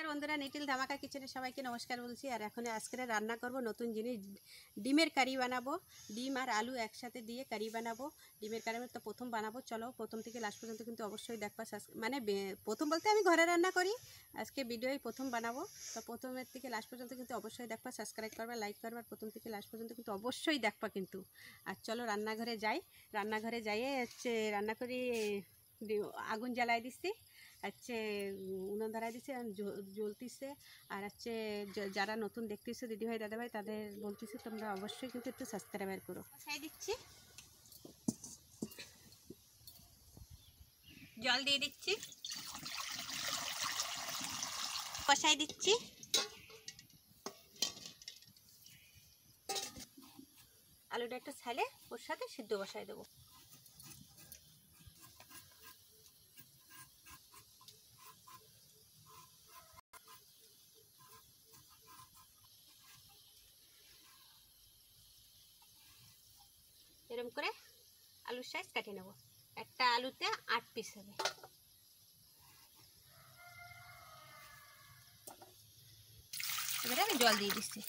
নমস্কার বন্ধুরা, নিটিল ধামাকা কিচেনে সবাইকে নমস্কার বলছি। আর এখন আজকে রান্না করব নতুন জিনিস, ডিমের কারি বানাবো। ডিম আর আলু একসাথে দিয়ে কারি বানাবো। ডিমের কারি তো প্রথম বানাবো, চলো প্রথম থেকে লাস্ট পর্যন্ত কিন্তু অবশ্যই দেখবা। মানে প্রথম বলতে আমি ঘরে রান্না করি, আজকে ভিডিওই প্রথম বানাবো। তো প্রথমের থেকে লাস্ট পর্যন্ত কিন্তু অবশ্যই দেখবা, সাবস্ক্রাইব করবা, লাইক করবা, প্রথম থেকে লাস্ট পর্যন্ত কিন্তু অবশ্যই দেখবা কিন্তু। আর চলো রান্নাঘরে যাই। রান্নাঘরে যাইয়ে রান্না করি। আগুন জ্বালাই দিচ্ছি, উনুন ধরাই দিচ্ছে, জ্বলতিছে। আর যারা নতুন দেখতেছো দিদিভাই দাদাভাই, তাদের বলতেছি তোমরা অবশ্যই কিন্তু একটু সাবস্ক্রাইব করো। কষাই দিচ্ছি, জল দিয়ে দিচ্ছি, কষাই দিচ্ছি। আলুটা একটু ছাইলে ওর সাথে সিদ্ধ বসাই দেবো। এরকম করে আলুর সাইজ কাটিয়ে নেব। একটা আলুতে 8 পিস হবে। এবারে আমি জল দিয়ে দিচ্ছি,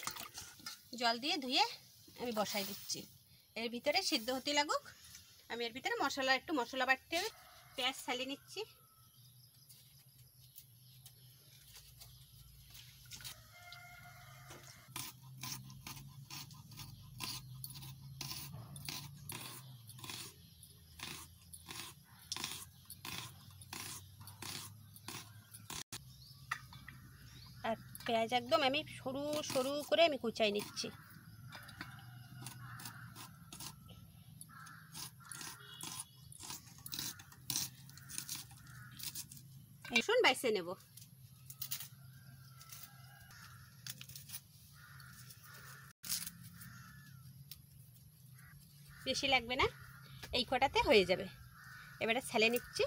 জল দিয়ে ধুয়ে আমি বসাই দিচ্ছি। এর ভিতরে সিদ্ধ হতে লাগুক। আমি এর ভিতরে একটু মশলা বাটতে হবে। পেঁয়াজ ছালিয়ে নিচ্ছি, আর পেঁয়াজ একদম আমি সরু সরু করে আমি কুচাই নিচ্ছি। রসুন বাইছে নেব। বেশি লাগবে না, এই কটাতে হয়ে যাবে। এবারে ছেলে নিচ্ছি।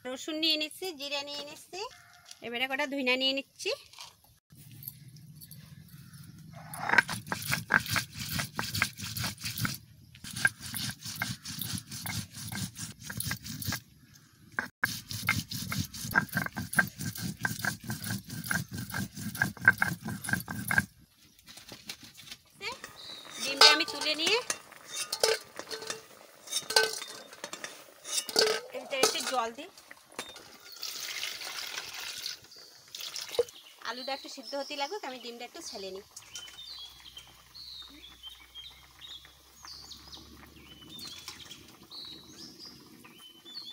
রসুন নিয়ে নিচ্ছি, জিরা নিয়ে নিচ্ছি, এবারে কটা ধইনা নিয়ে নিচ্ছি। ডিমটা আমি তুলে নিয়ে একটু জল দিই। আলুটা একটু সিদ্ধ হতে লাগুক, আমি ডিমটা একটু ছেলে নিই।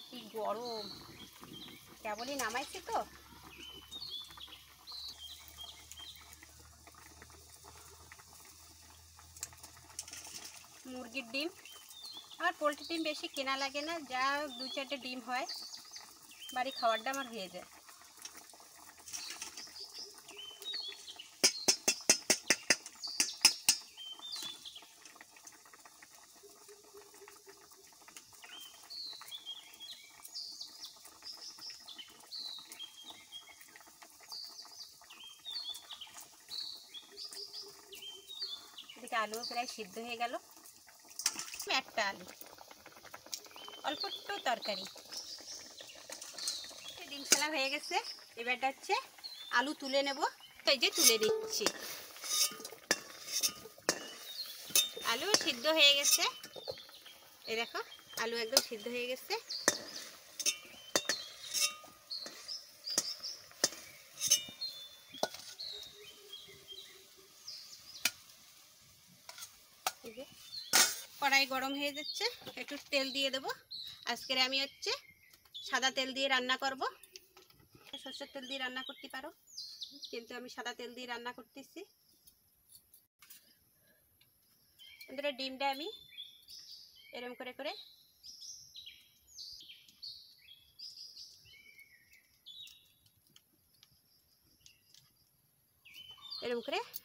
কি গরম, কেবলই নামাইছি তো। মুরগির ডিম, আমার পোলট্রি ডিম বেশি কেনা লাগে না, যা 2-4টে ডিম হয় বাড়ি খাওয়ারটা আমার হয়ে যায়। এদিকে আলু প্রায় সিদ্ধ হয়ে গেল। একটা আলু, অল্প একটু তরকারি। ডিম ছালা হয়ে গেছে। এবারটা আলু তুলে নেব। এই যে তুলে দিচ্ছি। আলু সিদ্ধ হয়ে গেছে, এই দেখো আলু একদম সিদ্ধ হয়ে গেছে। কড়াই গরম হয়ে যাচ্ছে, একটু তেল দিয়ে দেবো। আজকের আমি সাদা তেল দিয়ে রান্না করব। সরষের তেল দিয়ে রান্না করতে পারো, কিন্তু আমি সাদা তেল দিয়ে রান্না করতেছি। ডিমটা আমি এরম করে করে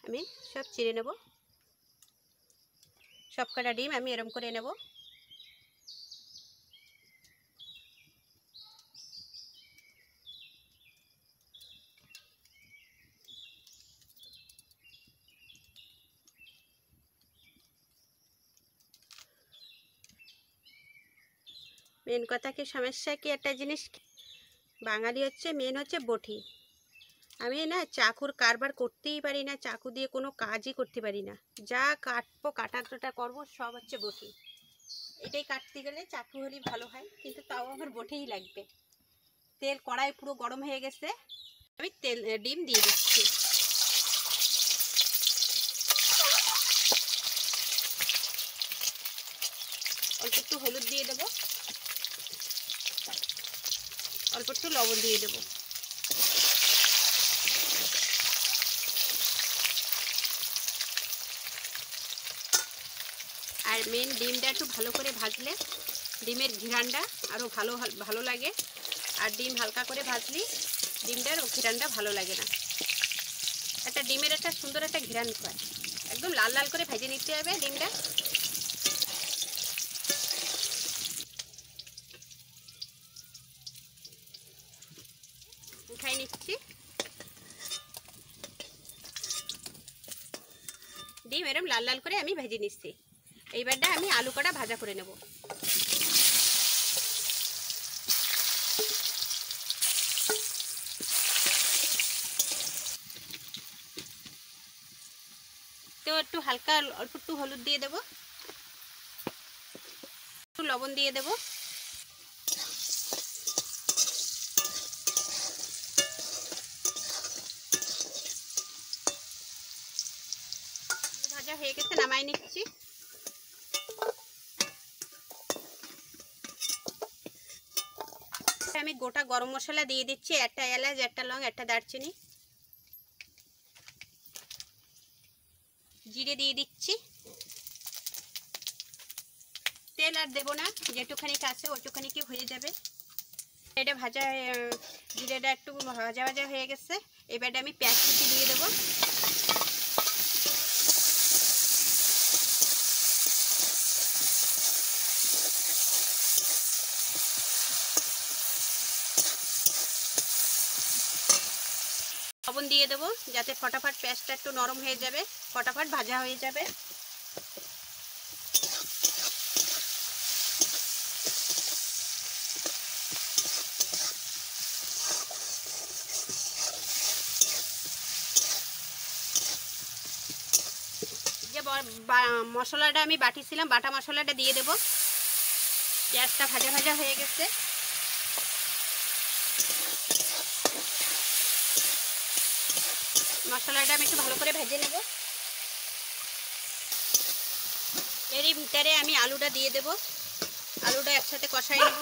আমি সব চিড়ে নেব। সব কটা ডিম আমি এরম করে নেব। মেন কথা কি সমস্যা কি একটা জিনিস, বাঙালি হচ্ছে মেন হচ্ছে বটি। আমি না চাকুর কারবার করতেই পারি না, চাকু দিয়ে কোনো কাজই করতে পারি না। যা কাটবো কাটাটা করবো সব হচ্ছে বটি। এটাই কাটতে গেলে চাকু হলেই ভালো হয়, কিন্তু তাও আমার বটিই লাগবে। তেল কড়াই পুরো গরম হয়ে গেছে, আমি ডিম দিয়ে দিচ্ছি। অল্প একটু হলুদ দিয়ে দেবো, অল্প একটু লবণ দিয়ে দেবো। আর মেন ডিমটা একটু ভালো করে ভাজলে ডিমের ঘিরানটা আরও ভালো লাগে। আর ডিম হালকা করে ভাজলি ডিমটার ঘিরানটা ভালো লাগে না। একটা ডিমের একটা সুন্দর একটা ঘিরান হয়। একদম লাল লাল করে ভেজে নিতে হবে ডিমটা। উঠাই নিচ্ছি। ডিম এরকম লাল লাল করে আমি ভেজে নিচ্ছি। এইবারটা আমি আলু কটা ভাজা করে নেব। তো একটু হালকা অল্প একটু হলুদ দিয়ে দেবো, একটু লবণ দিয়ে দেবো। ভাজা হয়ে গেছে, নামাই নিচ্ছি। আমি গোটা গরম মশলা দিয়ে দিচ্ছি, একটা এলাচ, একটা লং, একটা দারচিনি। জিরে দিয়ে দিচ্ছি। তেল আর দেবো না, যেটুখানি আছে ওইটুখানি কি হয়ে যাবে। এটা ভাজা, জিরেটা একটু ভাজা ভাজা হয়ে গেছে। এবারে আমি পেঁয়াজ কুচি দিয়ে দেবো। লবণ দিয়ে দেবো যাতে ফটাফট পেঁয়াজটা একটু নরম হয়ে যাবে, ফটাফট ভাজা হয়ে যাবে। যে মশলাটা আমি বাটিছিলাম, বাটা মশলাটা দিয়ে দেবো। পেঁয়াজটা ভাজা ভাজা হয়ে গেছে। মশলাটা আমি একটু ভালো করে ভেজে নেব। এরই ভিতরে আমি আলুটা দিয়ে দেব, আলুটা একসাথে কষাই নেব।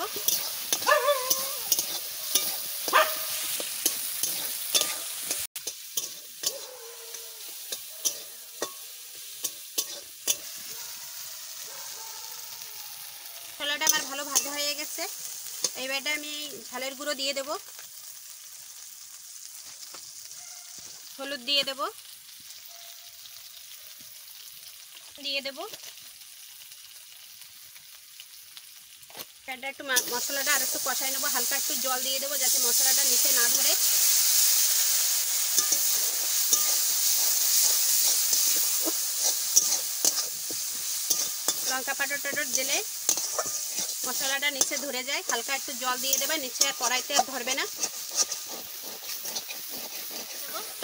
মশলাটা আমার ভালো ভাজা হয়ে গেছে। এইবারটা আমি ঝালের গুঁড়ো দিয়ে দেব, হলুদ দিয়ে দেব, দিয়ে দেব। একটু মশলাটা আর একটু কষাই নেবো, হালকা একটু জল দিয়ে দেবো যাতে মশলাটা নিচে না ধরে। লঙ্কা পাউডার দিলে মশলাটা নিচে ধরে যায়। হালকা একটু জল দিয়ে দেবে, নিচে আর কড়াইতে আর ধরবে না।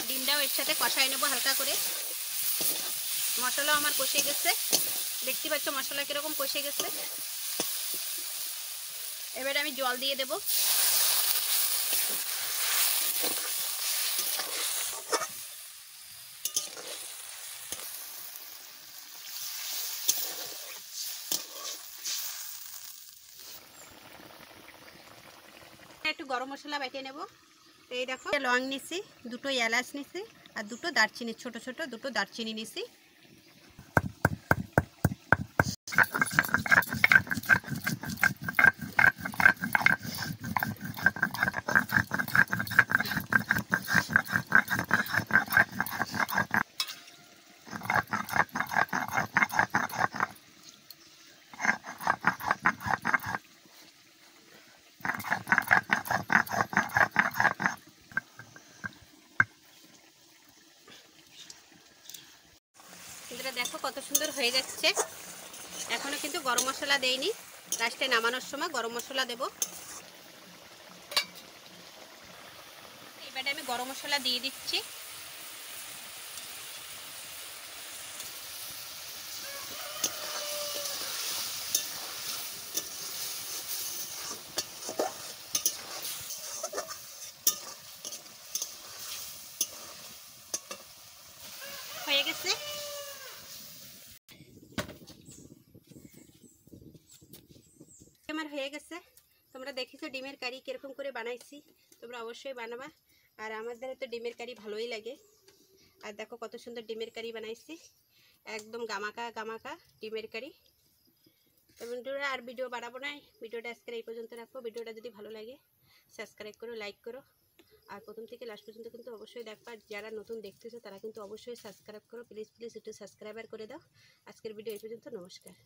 ডিমটাও এর সাথে কষাই নেবো হালকা করে। মশলাও আমার কষে গেছে, দেখতে পাচ্ছ মশলা কিরকম কষে গেছে। এবারে আমি জল দিয়ে দেব। একটু গরম মশলা বেটে নেব। এই দেখো লং নিছি, দুটো এলাচ নিছি, আর দুটো দারচিনি, ছোট ছোট দুটো দারচিনি নিছি। দেখো কত সুন্দর হয়ে যাচ্ছে। এখনো কিন্তু গরম মশলা দেইনি। লাস্টে নামানোর সময় গরম মশলা দেব। এবারে আমি গরম মশলা দিয়ে দিচ্ছি। হয়ে গেছে। আমার হয়ে গেছে। তোমরা দেখেছো ডিমের কারি কিরকম করে বানাইছি, তোমরা অবশ্যই বানাবা। আর আমাদের তো ডিমের কারি ভালোই লাগে। আর দেখো কত সুন্দর ডিমের কারি বানাইছি, একদম গামাকা গামাকা ডিমের কারি। তো বন্ধুরা আর ভিডিও বাড়াবো না, ভিডিওটা আজকে এই পর্যন্ত রাখবো। ভিডিওটা যদি ভালো লাগে সাবস্ক্রাইব করো, লাইক করো, আর প্রথম থেকে লাস্ট পর্যন্ত কিন্তু অবশ্যই দেখবা। যারা নতুন দেখতেছো তারা কিন্তু অবশ্যই সাবস্ক্রাইব করো, প্লিজ প্লিজ একটু সাবস্ক্রাইবার করে দাও। আজকের ভিডিও এই পর্যন্ত, নমস্কার।